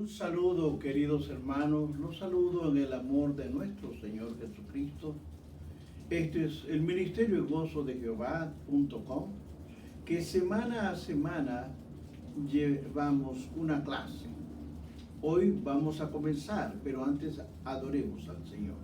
Un saludo, queridos hermanos, los saludo en el amor de nuestro Señor Jesucristo. Este es el Ministerio de Gozo de Jehová.com, que semana a semana llevamos una clase. Hoy vamos a comenzar, pero antes adoremos al Señor.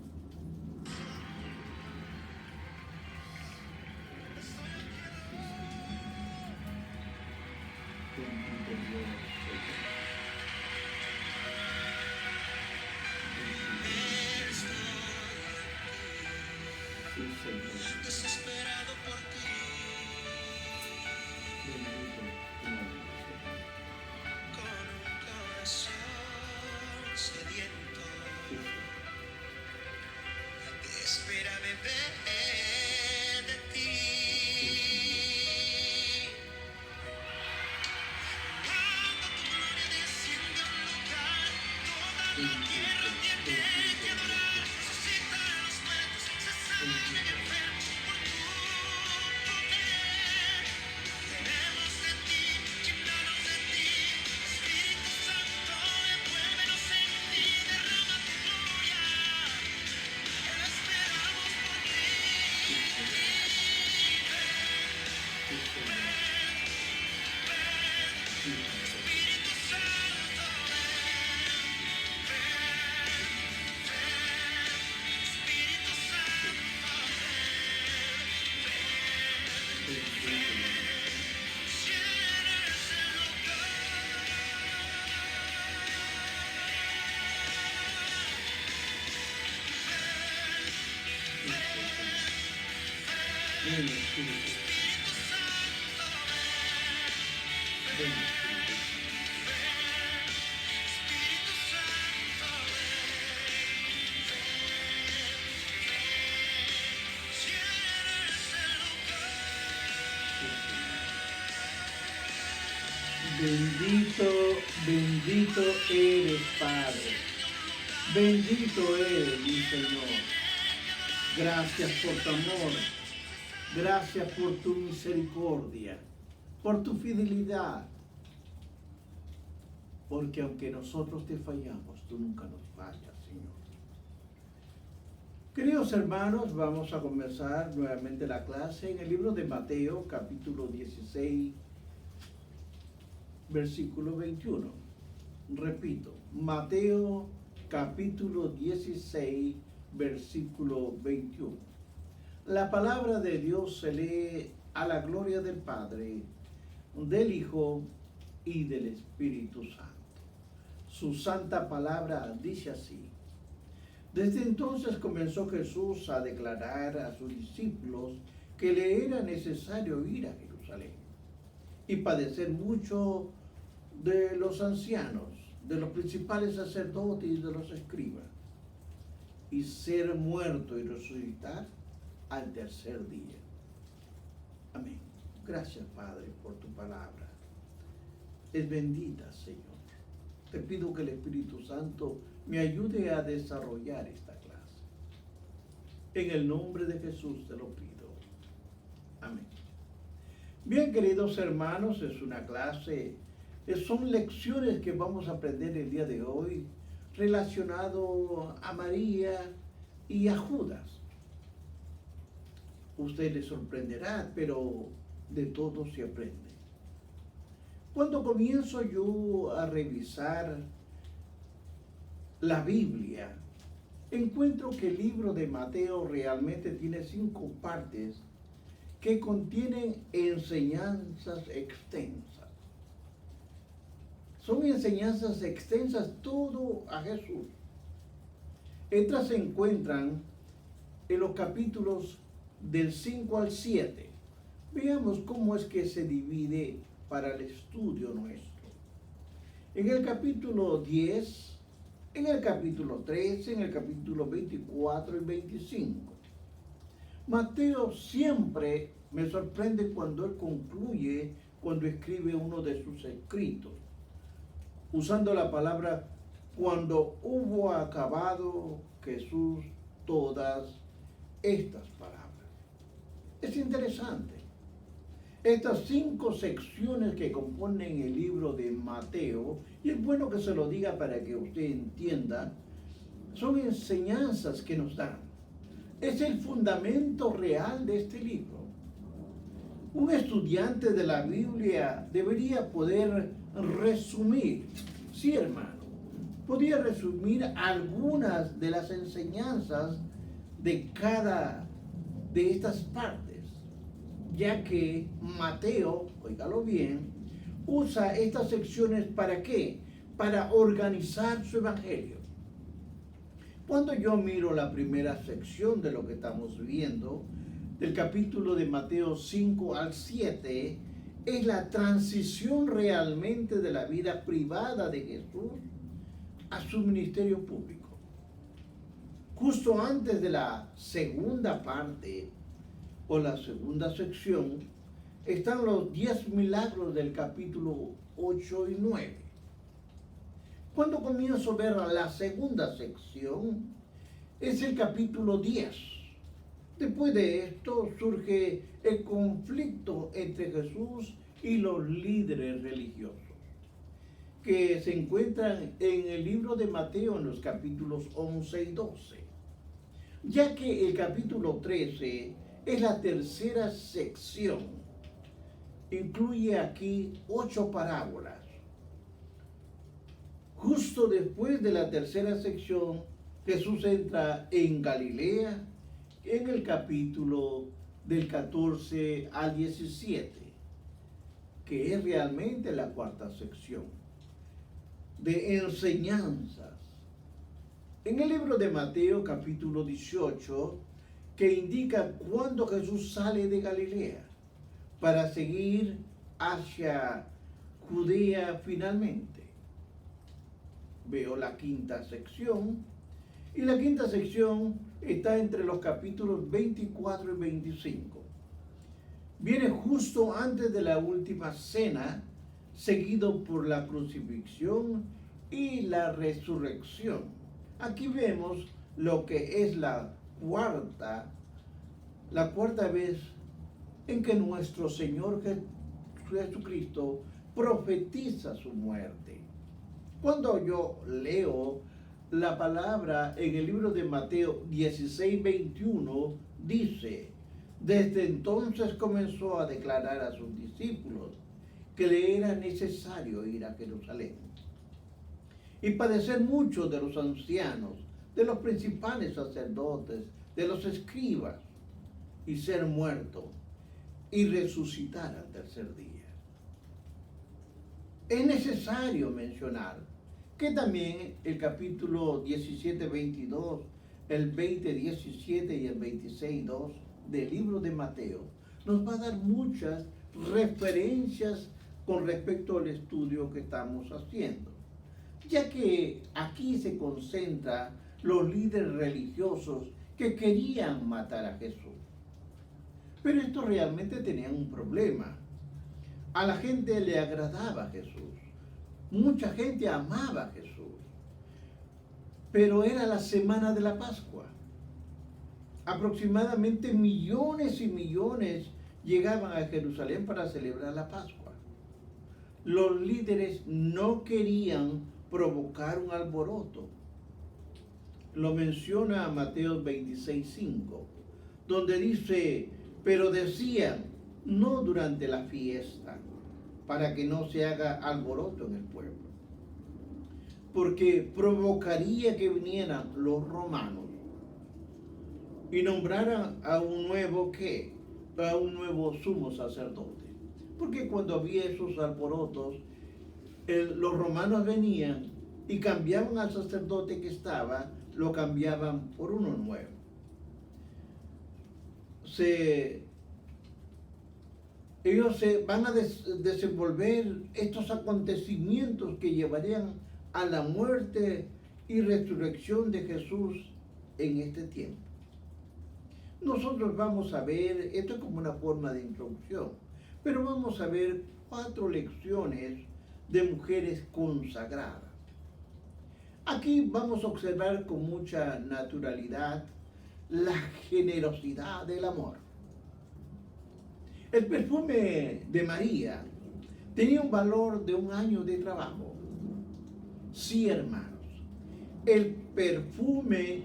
Desesperado por ti, con un corazón sediento, que espera beber de ti. Cuando tu gloria desciende a un lugar, toda la tierra tiene que adorar. Resucita a los muertos, se sana el enfermo por tu poder. Queremos de ti, llenarnos de ti. Espíritu Santo, envuélvenos en ti, derrama tu gloria. Esperamos por ti. Espíritu Santo, Espíritu Santo, llena ese Ven, Espíritu, Espíritu Santo, ven, Espíritu. Espíritu Santo, llena ese Bendito, bendito eres, Padre. Bendito eres, mi Señor. Gracias por tu amor. Gracias por tu misericordia, por tu fidelidad. Porque aunque nosotros te fallamos, tú nunca nos fallas, Señor. Queridos hermanos, vamos a comenzar nuevamente la clase en el libro de Mateo, capítulo 16, versículo 21. Repito, Mateo, capítulo 16, versículo 21. La palabra de Dios se lee a la gloria del Padre, del Hijo y del Espíritu Santo. Su santa palabra dice así: Desde entonces comenzó Jesús a declarar a sus discípulos que le era necesario ir a Jerusalén y padecer mucho de los ancianos, de los principales sacerdotes y de los escribas, y ser muerto y resucitar al tercer día. Amén. Gracias, Padre, por tu palabra. Es bendita, Señor. Te pido que el Espíritu Santo me ayude a desarrollar esta clase. En el nombre de Jesús te lo pido. Amén. Bien, queridos hermanos, es una clase, son lecciones que vamos a aprender el día de hoy relacionado a María y a Judas. Usted le sorprenderá, pero de todo se aprende. Cuando comienzo yo a revisar la Biblia, encuentro que el libro de Mateo realmente tiene 5 partes que contienen enseñanzas extensas. Son enseñanzas extensas todo a Jesús. Estas se encuentran en los capítulos del 5 al 7. Veamos cómo es que se divide para el estudio nuestro. En el capítulo 10, en el capítulo 13, en el capítulo 24 y 25. Mateo siempre me sorprende cuando él concluye, cuando escribe uno de sus escritos, usando la palabra cuando hubo acabado Jesús todas estas palabras. Es interesante. Estas 5 secciones que componen el libro de Mateo, y es bueno que se lo diga para que usted entienda, son enseñanzas que nos dan. Es el fundamento real de este libro. Un estudiante de la Biblia debería poder resumir, sí hermano, podría resumir algunas de las enseñanzas de cada de estas partes, ya que Mateo, óigalo bien, usa estas secciones ¿para qué? Para organizar su evangelio. Cuando yo miro la primera sección de lo que estamos viendo, del capítulo de Mateo 5 al 7, es la transición realmente de la vida privada de Jesús a su ministerio público. Justo antes de la segunda parte o la segunda sección están los 10 milagros del capítulo 8 y 9. Cuando comienzo a ver la segunda sección es el capítulo 10. Después de esto surge el conflicto entre Jesús y los líderes religiosos, que se encuentran en el libro de Mateo en los capítulos 11 y 12. Ya que el capítulo 13 es la tercera sección, incluye aquí 8 parábolas. Justo después de la tercera sección, Jesús entra en Galilea, en el capítulo del 14 al 17, que es realmente la cuarta sección de enseñanzas. En el libro de Mateo capítulo 18, que indica cuando Jesús sale de Galilea para seguir hacia Judea finalmente. Veo la quinta sección, y la quinta sección está entre los capítulos 24 y 25. Viene justo antes de la última cena, seguido por la crucifixión y la resurrección. Aquí vemos lo que es la cuarta vez en que nuestro Señor Jesucristo profetiza su muerte. Cuando yo leo la palabra en el libro de Mateo 16:21, dice: desde entonces comenzó a declarar a sus discípulos que le era necesario ir a Jerusalén y padecer mucho de los ancianos, de los principales sacerdotes, de los escribas, y ser muerto y resucitar al tercer día. Es necesario mencionar que también el capítulo 17:22, el 20:17 y el 26:2 del libro de Mateo nos va a dar muchas referencias con respecto al estudio que estamos haciendo, ya que aquí se concentran los líderes religiosos que querían matar a Jesús. Pero estos realmente tenían un problema. A la gente le agradaba Jesús. Mucha gente amaba a Jesús. Pero era la semana de la Pascua. Aproximadamente millones y millones llegaban a Jerusalén para celebrar la Pascua. Los líderes no querían provocar un alboroto. Lo menciona Mateo 26:5, donde dice: pero decían, no durante la fiesta, para que no se haga alboroto en el pueblo, porque provocaría que vinieran los romanos y nombraran a un nuevo ¿qué? A un nuevo sumo sacerdote. Porque cuando había esos alborotos, los romanos venían y cambiaban al sacerdote que estaba, lo cambiaban por uno nuevo. Ellos se van a desenvolver estos acontecimientos que llevarían a la muerte y resurrección de Jesús en este tiempo. Nosotros vamos a ver, esto es como una forma de introducción, pero vamos a ver 4 lecciones de mujeres consagradas. Aquí vamos a observar con mucha naturalidad la generosidad del amor. El perfume de María tenía un valor de un año de trabajo. Sí, hermanos, el perfume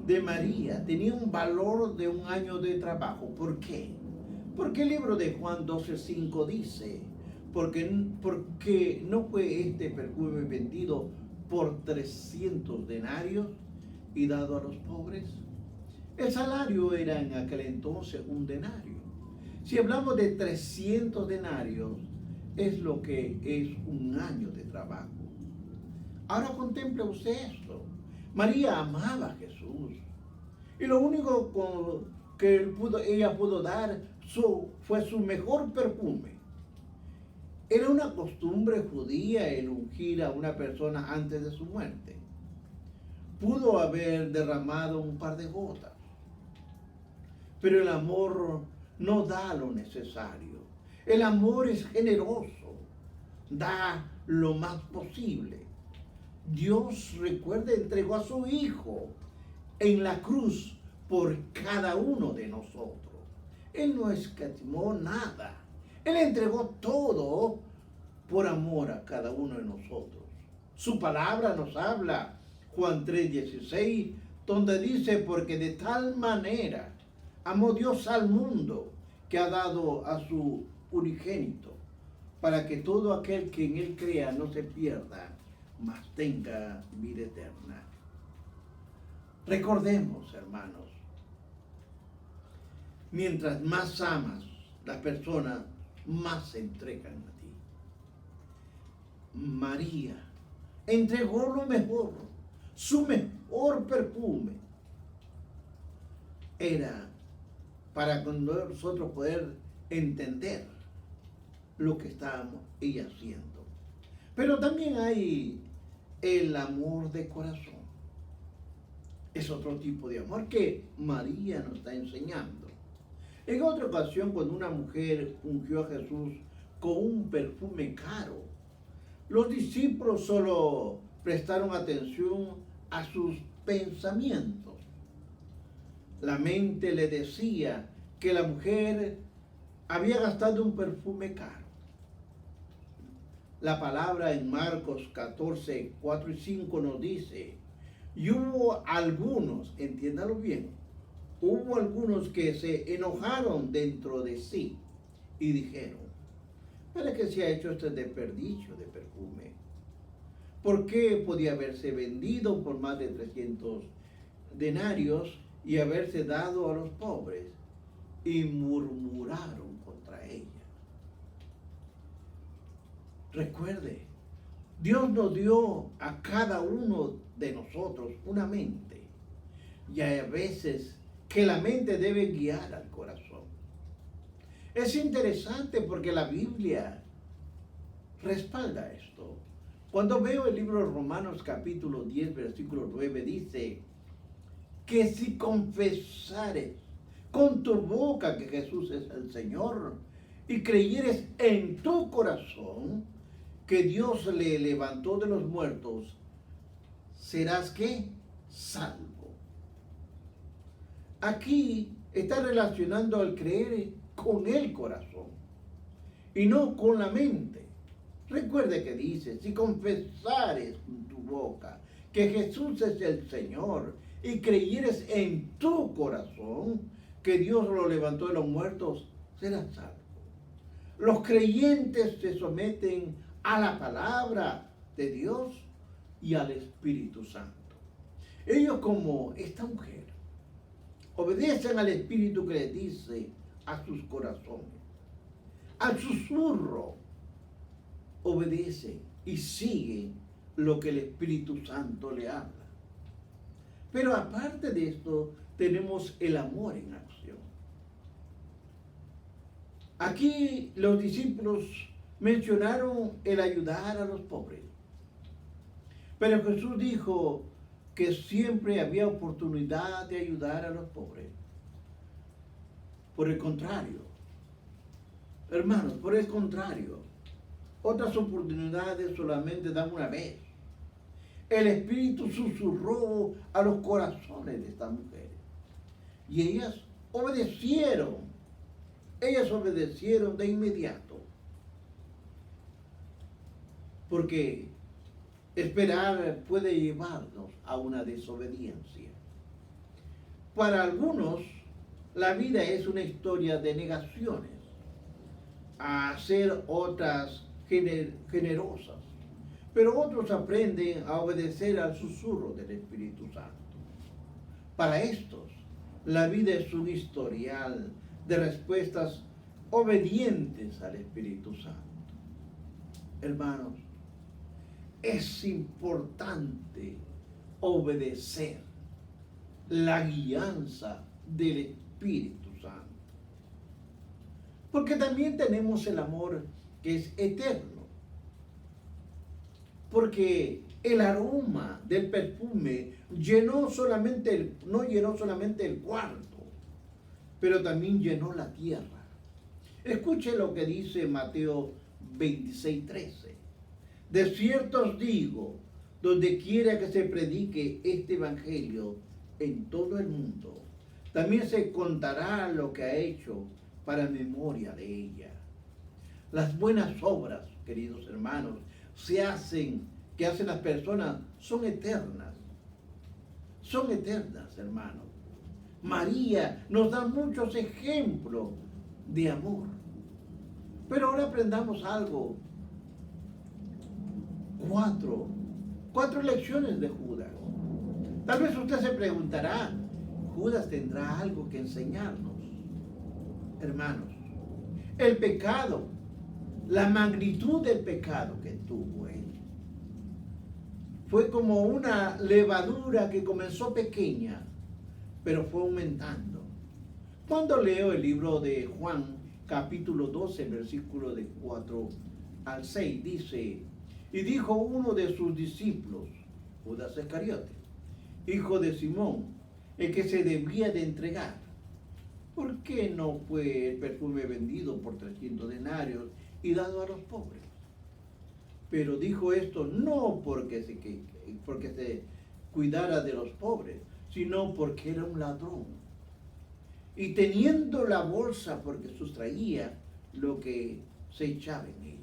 de María tenía un valor de un año de trabajo. ¿Por qué? Porque el libro de Juan 12:5 dice, porque no fue este perfume vendido por 300 denarios y dado a los pobres. El salario era en aquel entonces un denario. Si hablamos de 300 denarios, es lo que es un año de trabajo. Ahora contemple usted esto. María amaba a Jesús. Y lo único que ella pudo dar fue su mejor perfume. Era una costumbre judía el ungir a una persona antes de su muerte. Pudo haber derramado un par de gotas. Pero el amor no da lo necesario. El amor es generoso. Da lo más posible. Dios, recuerde, entregó a su Hijo en la cruz por cada uno de nosotros. Él no escatimó nada. Él entregó todo por amor a cada uno de nosotros. Su palabra nos habla, Juan 3:16, donde dice, porque de tal manera amó Dios al mundo que ha dado a su unigénito, para que todo aquel que en él crea no se pierda, mas tenga vida eterna. Recordemos, hermanos, mientras más amas las personas, más se entregan a ti. María entregó lo mejor, su mejor perfume. Era para nosotros poder entender lo que estábamos ella haciendo. Pero también hay el amor de corazón. Es otro tipo de amor que María nos está enseñando. En otra ocasión, cuando una mujer ungió a Jesús con un perfume caro, los discípulos solo prestaron atención a sus pensamientos. La mente le decía que la mujer había gastado un perfume caro. La palabra en Marcos 14:4-5 nos dice, y hubo algunos, entiéndalo bien, hubo algunos que se enojaron dentro de sí y dijeron, ¿para qué se ha hecho este desperdicio de perfume? ¿Por qué podía haberse vendido por más de 300 denarios y haberse dado a los pobres? Y murmuraron contra ella. Recuerde, Dios nos dio a cada uno de nosotros una mente. Y hay veces que la mente debe guiar al corazón. Es interesante porque la Biblia respalda esto. Cuando veo el libro de Romanos capítulo 10, versículo 9, dice que si confesares con tu boca que Jesús es el Señor y creyeres en tu corazón que Dios le levantó de los muertos, serás ¿qué? Salvo. Aquí está relacionando al creer con el corazón y no con la mente. Recuerde que dice, si confesares con tu boca que Jesús es el Señor y creyeres en tu corazón que Dios lo levantó de los muertos, serás salvo. Los creyentes se someten a la palabra de Dios y al Espíritu Santo. Ellos, como esta mujer, obedecen al Espíritu que les dice a sus corazones. Al susurro obedecen y siguen lo que el Espíritu Santo le habla. Pero aparte de esto, tenemos el amor en acción. Aquí los discípulos mencionaron el ayudar a los pobres. Pero Jesús dijo que siempre había oportunidad de ayudar a los pobres. Por el contrario, hermanos, por el contrario, otras oportunidades solamente dan una vez. El Espíritu susurró a los corazones de estas mujeres y ellas obedecieron ellas obedecieron de inmediato, porque esperar puede llevarnos a una desobediencia. Para algunos, la vida es una historia de negaciones, a ser otras generosas, pero otros aprenden a obedecer al susurro del Espíritu Santo. Para estos, la vida es un historial de respuestas obedientes al Espíritu Santo. Hermanos, es importante obedecer la guianza del Espíritu Santo. Porque también tenemos el amor que es eterno. Porque el aroma del perfume no llenó solamente el cuarto, pero también llenó la tierra. Escuche lo que dice Mateo 26:13. De cierto os digo, donde quiera que se predique este evangelio en todo el mundo, también se contará lo que ha hecho para memoria de ella. Las buenas obras, queridos hermanos, que hacen las personas, son eternas. Son eternas, hermanos. María nos da muchos ejemplos de amor. Pero ahora aprendamos algo. Cuatro lecciones de Judas. Tal vez usted se preguntará, ¿Judas tendrá algo que enseñarnos? Hermanos, el pecado, la magnitud del pecado que tuvo él, fue como una levadura que comenzó pequeña, pero fue aumentando. Cuando leo el libro de Juan, capítulo 12, versículo de 4 al 6, dice: y dijo uno de sus discípulos, Judas Iscariote, hijo de Simón, el que se debía de entregar, ¿por qué no fue el perfume vendido por 300 denarios y dado a los pobres? Pero dijo esto no porque se cuidara de los pobres, sino porque era un ladrón. Y teniendo la bolsa, porque sustraía lo que se echaba en ella.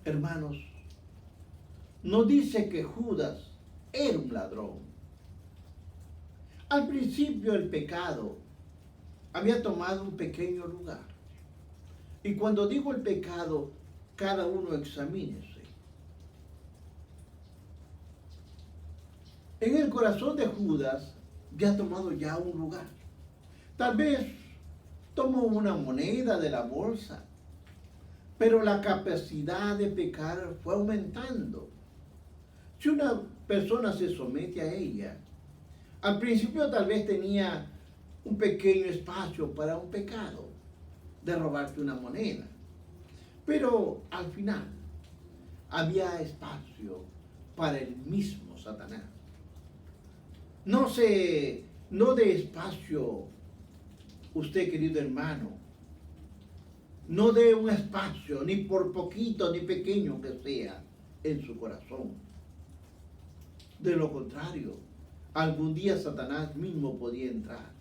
Hermanos, no dice que Judas era un ladrón. Al principio el pecado había tomado un pequeño lugar. Y cuando digo el pecado, cada uno examínese. En el corazón de Judas ya ha tomado ya un lugar. Tal vez tomó una moneda de la bolsa, pero la capacidad de pecar fue aumentando. Si una persona se somete a ella, al principio tal vez tenía un pequeño espacio para un pecado, de robarte una moneda. Pero al final había espacio para el mismo Satanás. No dé espacio, usted querido hermano, no dé un espacio, ni por poquito ni pequeño que sea, en su corazón. De lo contrario, algún día Satanás mismo podía entrar.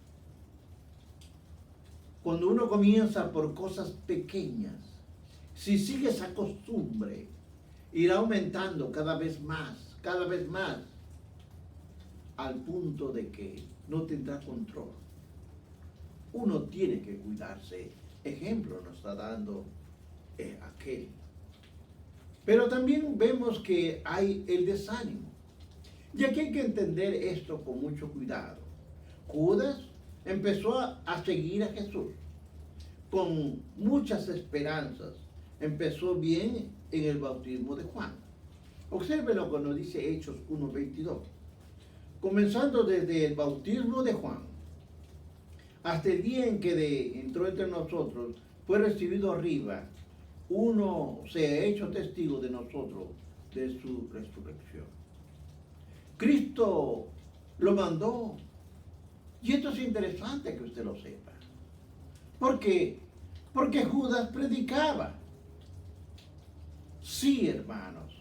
Cuando uno comienza por cosas pequeñas, si sigue esa costumbre, irá aumentando cada vez más, al punto de que no tendrá control. Uno tiene que cuidarse. Ejemplo nos está dando aquel. Pero también vemos que hay el desánimo. Y aquí hay que entender esto con mucho cuidado. Judas empezó a seguir a Jesús con muchas esperanzas. Empezó bien en el bautismo de Juan. Observen lo que nos dice Hechos 1:22. Comenzando desde el bautismo de Juan hasta el día en que entró entre nosotros, fue recibido arriba, uno se ha hecho testigo de nosotros, de su resurrección. Cristo lo mandó. Y esto es interesante que usted lo sepa. ¿Por qué? Porque Judas predicaba. Sí, hermanos.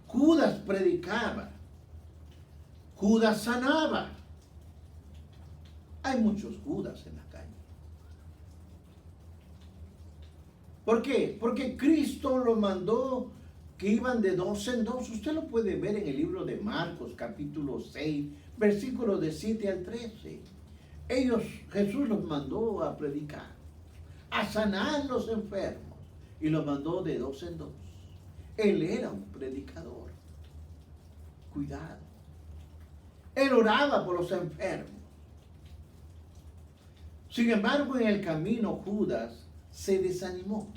Judas predicaba. Judas sanaba. Hay muchos Judas en la calle. ¿Por qué? Porque Cristo lo mandó que iban de dos en dos. Usted lo puede ver en el libro de Marcos, capítulo 6, versículos de 7 al 13. Jesús los mandó a predicar, a sanar los enfermos, y los mandó de dos en dos. Él era un predicador. Cuidado. Él oraba por los enfermos. Sin embargo, en el camino Judas se desanimó.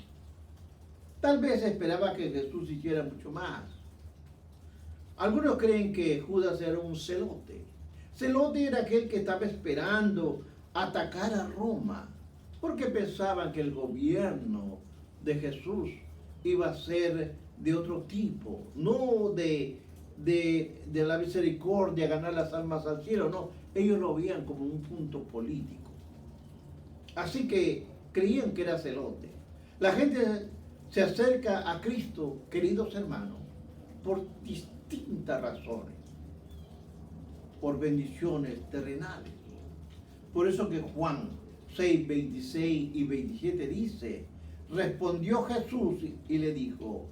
Tal vez esperaba que Jesús hiciera mucho más. Algunos creen que Judas era un celote. Celote era aquel que estaba esperando atacar a Roma, porque pensaban que el gobierno de Jesús iba a ser de otro tipo, no de la misericordia, ganar las almas al cielo, no. Ellos lo veían como un punto político. Así que creían que era celote. La gente se acerca a Cristo, queridos hermanos, por distintas razones, por bendiciones terrenales. Por eso que Juan 6, 26 y 27 dice, respondió Jesús y le dijo,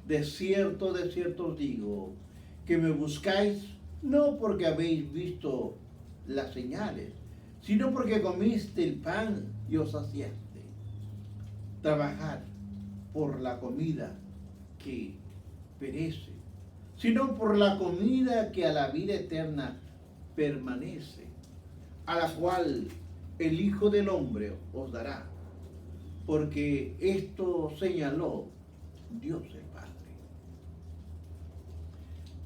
de cierto os digo, que me buscáis no porque habéis visto las señales, sino porque comiste el pan y os saciaste. Trabajad por la comida que perece, sino por la comida que a la vida eterna permanece, a la cual el Hijo del Hombre os dará, porque esto señaló Dios el Padre.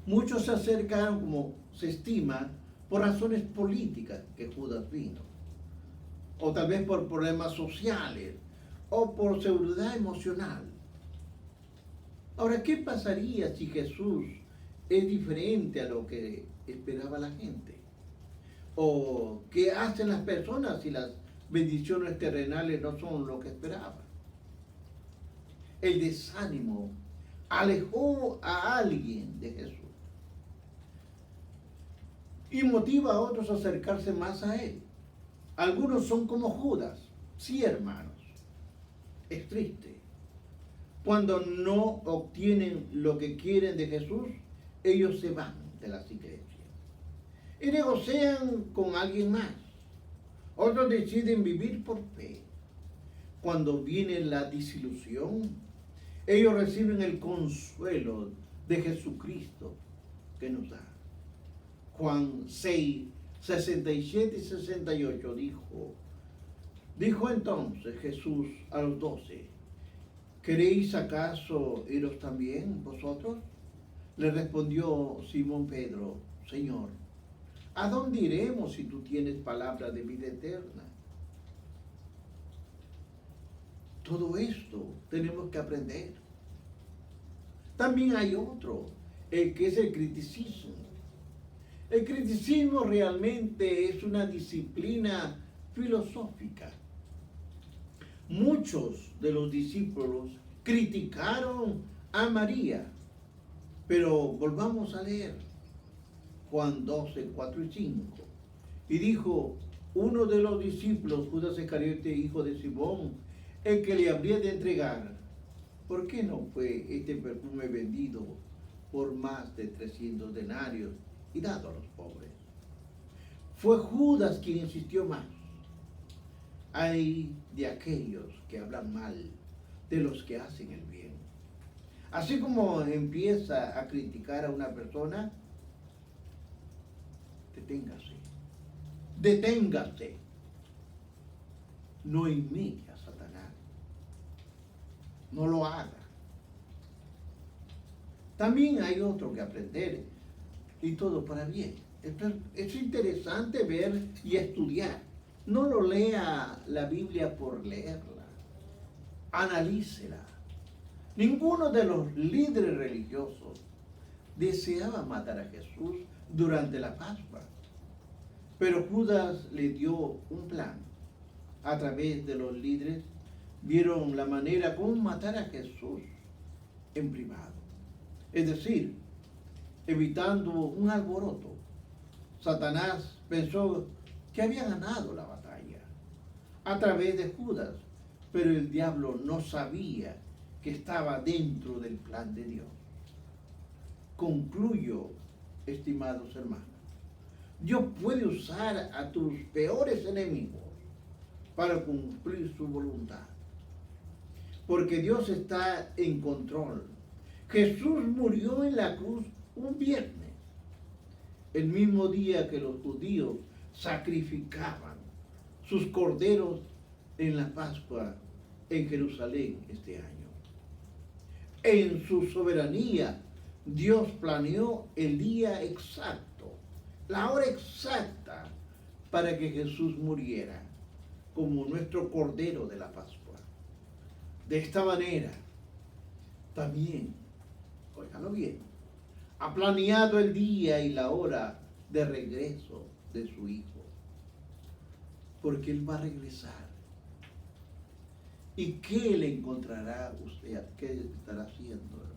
Muchos se acercaron, como se estima, por razones políticas que Judas vino, o tal vez por problemas sociales, o por seguridad emocional. Ahora, ¿qué pasaría si Jesús es diferente a lo que esperaba la gente? ¿O qué hacen las personas si las bendiciones terrenales no son lo que esperaban? El desánimo alejó a alguien de Jesús y motiva a otros a acercarse más a Él. Algunos son como Judas. Sí, hermanos, es triste. Cuando no obtienen lo que quieren de Jesús, ellos se van de las iglesias y negocian con alguien más. Otros deciden vivir por fe. Cuando viene la desilusión, ellos reciben el consuelo de Jesucristo que nos da. Juan 6, 67 y 68 dijo entonces Jesús a los 12, ¿queréis acaso iros también vosotros? Le respondió Simón Pedro, Señor, ¿a dónde iremos si tú tienes palabra de vida eterna? Todo esto tenemos que aprender. También hay otro, el que es el criticismo. El criticismo realmente es una disciplina filosófica. Muchos de los discípulos criticaron a María, pero volvamos a leer Juan 12, 4 y 5. Y dijo uno de los discípulos, Judas Iscariote, hijo de Simón, el que le habría de entregar, ¿por qué no fue este perfume vendido por más de 300 denarios y dado a los pobres? Fue Judas quien insistió más. Hay de aquellos que hablan mal de los que hacen el bien. Así como empieza a criticar a una persona, deténgase. No imite a Satanás. No lo haga. También hay otro que aprender, y todo para bien. Es interesante ver y estudiar. No lo lea la Biblia por leerla. Analícela. Ninguno de los líderes religiosos deseaba matar a Jesús durante la Pascua. Pero Judas le dio un plan. A través de los líderes vieron la manera como matar a Jesús en privado. Es decir, evitando un alboroto. Satanás pensó que había ganado la batalla. A través de Judas pero el diablo no sabía que estaba dentro del plan de Dios. Concluyo, estimados hermanos, Dios puede usar a tus peores enemigos para cumplir su voluntad, porque Dios está en control. Jesús murió en la cruz un viernes, el mismo día que los judíos sacrificaban sus corderos en la Pascua en Jerusalén este año. En su soberanía, Dios planeó el día exacto, la hora exacta para que Jesús muriera como nuestro cordero de la Pascua. De esta manera, también, óigalo bien, ha planeado el día y la hora de regreso de su Hijo, porque Él va a regresar. ¿Y qué le encontrará usted? ¿Qué estará haciendo, hermano?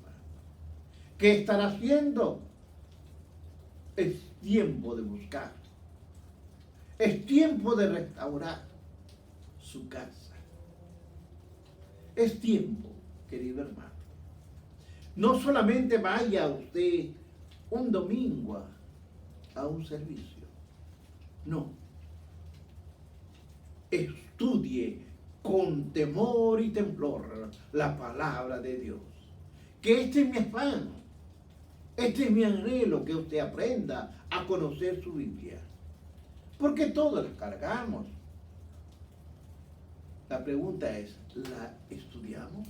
¿Qué estará haciendo? Es tiempo de buscar. Es tiempo de restaurar su casa. Es tiempo, querido hermano. No solamente vaya usted un domingo a un servicio. No. Estudie con temor y temblor la palabra de Dios. Que este es mi afán. Este es mi anhelo, que usted aprenda a conocer su Biblia. Porque todos la cargamos. La pregunta es, ¿la estudiamos?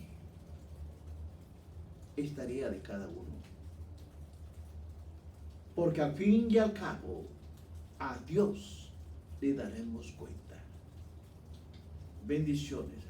Es tarea de cada uno. Porque al fin y al cabo, a Dios le daremos cuenta. Bendiciones.